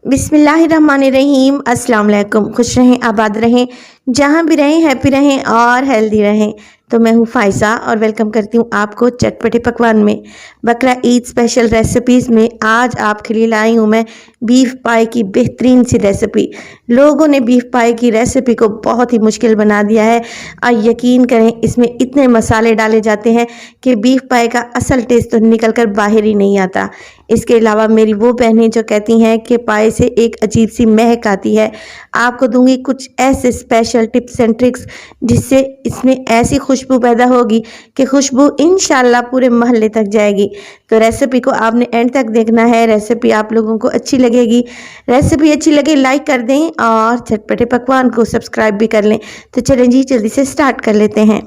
बिस्मिल्लाहिर्रहमानिर्रहीम। अस्सलाम वालेकुम। खुश रहें, आबाद रहें, जहाँ भी रहें हैप्पी रहें और हेल्दी रहें। तो मैं हूँ फ़ाइज़ा और वेलकम करती हूँ आपको चटपटे पकवान में, बकरा ईद स्पेशल रेसिपीज़ में। आज आपके लिए लाई हूँ मैं बीफ पाई की बेहतरीन सी रेसिपी। लोगों ने बीफ पाई की रेसिपी को बहुत ही मुश्किल बना दिया है और यकीन करें इसमें इतने मसाले डाले जाते हैं कि बीफ पाई का असल टेस्ट तो निकल कर बाहर ही नहीं आता। इसके अलावा मेरी वो बहनें जो कहती हैं कि पाए से एक अजीब सी महक आती है, आपको दूंगी कुछ ऐसे स्पेशल टिप्स एंड ट्रिक्स जिससे इसमें ऐसी खुशबू पैदा होगी कि खुशबू इंशाल्लाह पूरे मोहल्ले तक जाएगी। तो रेसिपी को आपने एंड तक देखना है, रेसिपी आप लोगों को अच्छी लगेगी। रेसिपी अच्छी लगे लाइक कर दें और चटपटे पकवान को सब्सक्राइब भी कर लें। तो चलें जी जल्दी से स्टार्ट कर लेते हैं।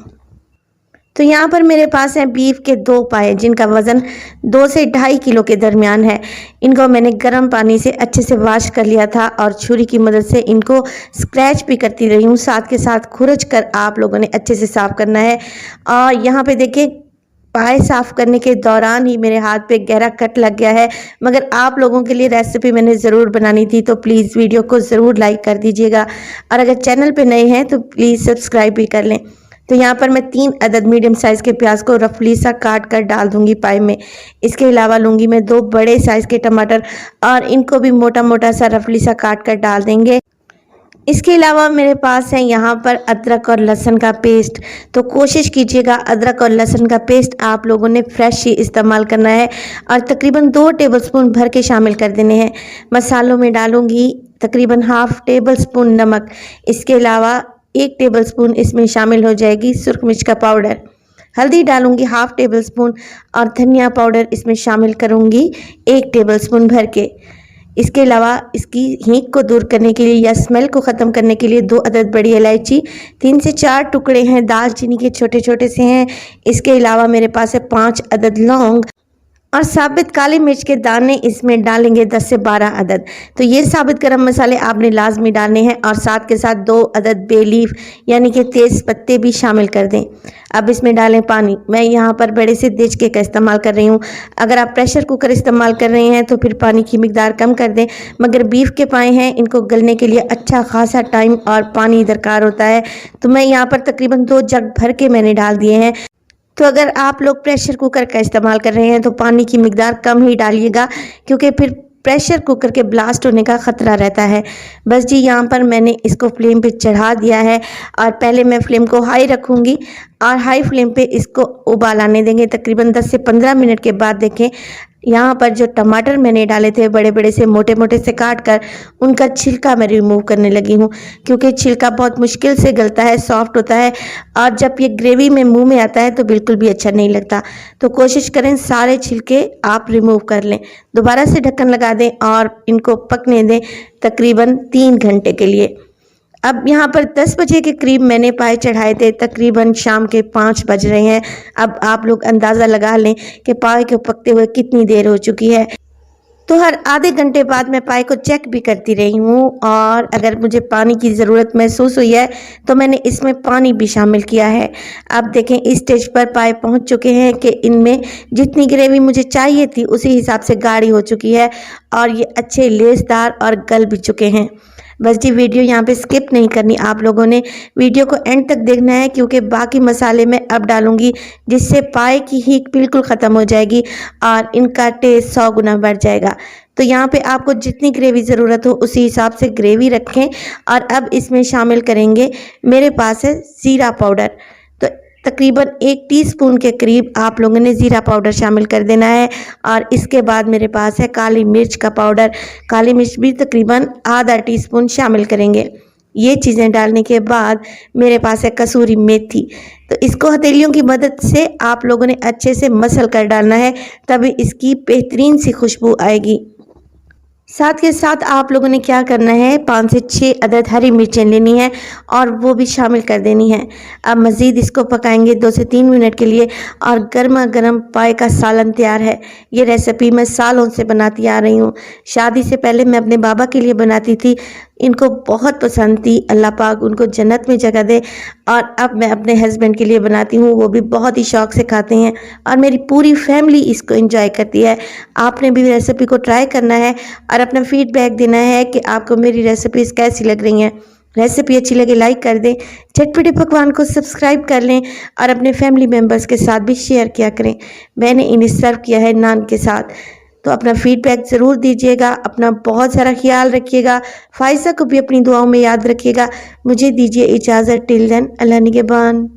तो यहाँ पर मेरे पास है बीफ के 2 पाए जिनका वज़न 2 से 2.5 किलो के दरमियान है। इनको मैंने गर्म पानी से अच्छे से वॉश कर लिया था और छुरी की मदद से इनको स्क्रैच भी करती रही हूँ, साथ के साथ खुरच कर आप लोगों ने अच्छे से साफ़ करना है। और यहाँ पे देखिए पाए साफ़ करने के दौरान ही मेरे हाथ पे गहरा कट लग गया है, मगर आप लोगों के लिए रेसिपी मैंने ज़रूर बनानी थी, तो प्लीज़ वीडियो को ज़रूर लाइक कर दीजिएगा और अगर चैनल पे नए हैं तो प्लीज़ सब्सक्राइब भी कर लें। तो यहाँ पर मैं 3 अदद मीडियम साइज़ के प्याज को रफली सा काट कर डाल दूंगी पाई में। इसके अलावा लूँगी मैं 2 बड़े साइज़ के टमाटर और इनको भी मोटा मोटा सा रफली सा काट कर डाल देंगे। इसके अलावा मेरे पास है यहाँ पर अदरक और लहसुन का पेस्ट। तो कोशिश कीजिएगा अदरक और लहसुन का पेस्ट आप लोगों ने फ्रेश ही इस्तेमाल करना है और तकरीबन 2 टेबलस्पून भर के शामिल कर देने हैं। मसालों में डालूंगी तकरीबन हाफ टेबल स्पून नमक। इसके अलावा 1 टेबलस्पून इसमें शामिल हो जाएगी सुरख मिर्च का पाउडर। हल्दी डालूंगी हाफ टेबल स्पून और धनिया पाउडर इसमें शामिल करूंगी 1 टेबलस्पून भर के। इसके अलावा इसकी हींग को दूर करने के लिए या स्मेल को ख़त्म करने के लिए 2 अदद बड़ी इलायची, 3 से 4 टुकड़े हैं दालचीनी के छोटे छोटे से हैं। इसके अलावा मेरे पास है 5 अदद लौंग और साबित काली मिर्च के दाने इसमें डालेंगे 10 से 12 अदद। तो ये साबित गरम मसाले आपने लाजमी डालने हैं और साथ के साथ 2 अदद बे लीफ यानी कि तेज़ पत्ते भी शामिल कर दें। अब इसमें डालें पानी। मैं यहाँ पर बड़े से देचके का इस्तेमाल कर रही हूँ। अगर आप प्रेशर कुकर इस्तेमाल कर रहे हैं तो फिर पानी की मिकदार कम कर दें, मगर बीफ के पाए हैं इनको गलने के लिए अच्छा खासा टाइम और पानी दरकार होता है। तो मैं यहाँ पर तकरीबन 2 जग भर के मैंने डाल दिए हैं। तो अगर आप लोग प्रेशर कुकर का इस्तेमाल कर रहे हैं तो पानी की मिकदार कम ही डालिएगा, क्योंकि फिर प्रेशर कुकर के ब्लास्ट होने का ख़तरा रहता है। बस जी यहाँ पर मैंने इसको फ्लेम पे चढ़ा दिया है और पहले मैं फ्लेम को हाई रखूँगी और हाई फ्लेम पे इसको उबाल आने देंगे। तकरीबन 10 से 15 मिनट के बाद देखें यहाँ पर जो टमाटर मैंने डाले थे बड़े बड़े से मोटे मोटे से काट कर, उनका छिलका मैं रिमूव करने लगी हूँ, क्योंकि छिलका बहुत मुश्किल से गलता है, सॉफ्ट होता है और जब ये ग्रेवी में मुंह में आता है तो बिल्कुल भी अच्छा नहीं लगता। तो कोशिश करें सारे छिलके आप रिमूव कर लें। दोबारा से ढक्कन लगा दें और इनको पकने दें तकरीबन 3 घंटे के लिए। अब यहाँ पर 10 बजे के करीब मैंने पाए चढ़ाए थे, तकरीबन शाम के 5 बज रहे हैं। अब आप लोग अंदाज़ा लगा लें कि पाए को पकते हुए कितनी देर हो चुकी है। तो हर आधे घंटे बाद मैं पाए को चेक भी करती रही हूँ और अगर मुझे पानी की ज़रूरत महसूस हुई है तो मैंने इसमें पानी भी शामिल किया है। अब देखें इस स्टेज पर पाए पहुँच चुके हैं कि इनमें जितनी ग्रेवी मुझे चाहिए थी उसी हिसाब से गाढ़ी हो चुकी है और ये अच्छे लेसदार और गल भी चुके हैं। बस जी वीडियो यहाँ पे स्किप नहीं करनी, आप लोगों ने वीडियो को एंड तक देखना है, क्योंकि बाकी मसाले मैं अब डालूंगी जिससे पाए की हीट बिल्कुल ख़त्म हो जाएगी और इनका टेस्ट 100 गुना बढ़ जाएगा। तो यहाँ पे आपको जितनी ग्रेवी ज़रूरत हो उसी हिसाब से ग्रेवी रखें और अब इसमें शामिल करेंगे, मेरे पास है ज़ीरा पाउडर। तो तकरीबन 1 टीस्पून के करीब आप लोगों ने ज़ीरा पाउडर शामिल कर देना है और इसके बाद मेरे पास है काली मिर्च का पाउडर। काली मिर्च भी तकरीबन आधा टीस्पून शामिल करेंगे। ये चीज़ें डालने के बाद मेरे पास है कसूरी मेथी। तो इसको हथेलियों की मदद से आप लोगों ने अच्छे से मसल कर डालना है, तभी इसकी बेहतरीन सी खुशबू आएगी। साथ के साथ आप लोगों ने क्या करना है, 5 से 6 अदद हरी मिर्चें लेनी है और वो भी शामिल कर देनी है। अब मज़ीद इसको पकाएंगे 2 से 3 मिनट के लिए और गर्मा गर्म पाए का सालन तैयार है। ये रेसिपी मैं सालों से बनाती आ रही हूँ। शादी से पहले मैं अपने बाबा के लिए बनाती थी, इनको बहुत पसंद थी, अल्लाह पाक उनको जन्नत में जगह दे। और अब मैं अपने हस्बैंड के लिए बनाती हूँ, वो भी बहुत ही शौक़ से खाते हैं और मेरी पूरी फैमिली इसको एंजॉय करती है। आपने भी रेसिपी को ट्राई करना है। और अपना फीडबैक देना है कि आपको मेरी रेसिपीज़ कैसी लग रही हैं। रेसिपी अच्छी लगे लाइक कर दें, चटपटे पकवान को सब्सक्राइब कर लें और अपने फैमिली मेम्बर्स के साथ भी शेयर किया करें। मैंने इन्हें सर्व किया है नान के साथ। तो अपना फीडबैक ज़रूर दीजिएगा, अपना बहुत सारा ख्याल रखिएगा, फ़ाइज़ा को भी अपनी दुआओं में याद रखिएगा। मुझे दीजिए इजाज़त, टिल देन, अल्लाह निगहबान।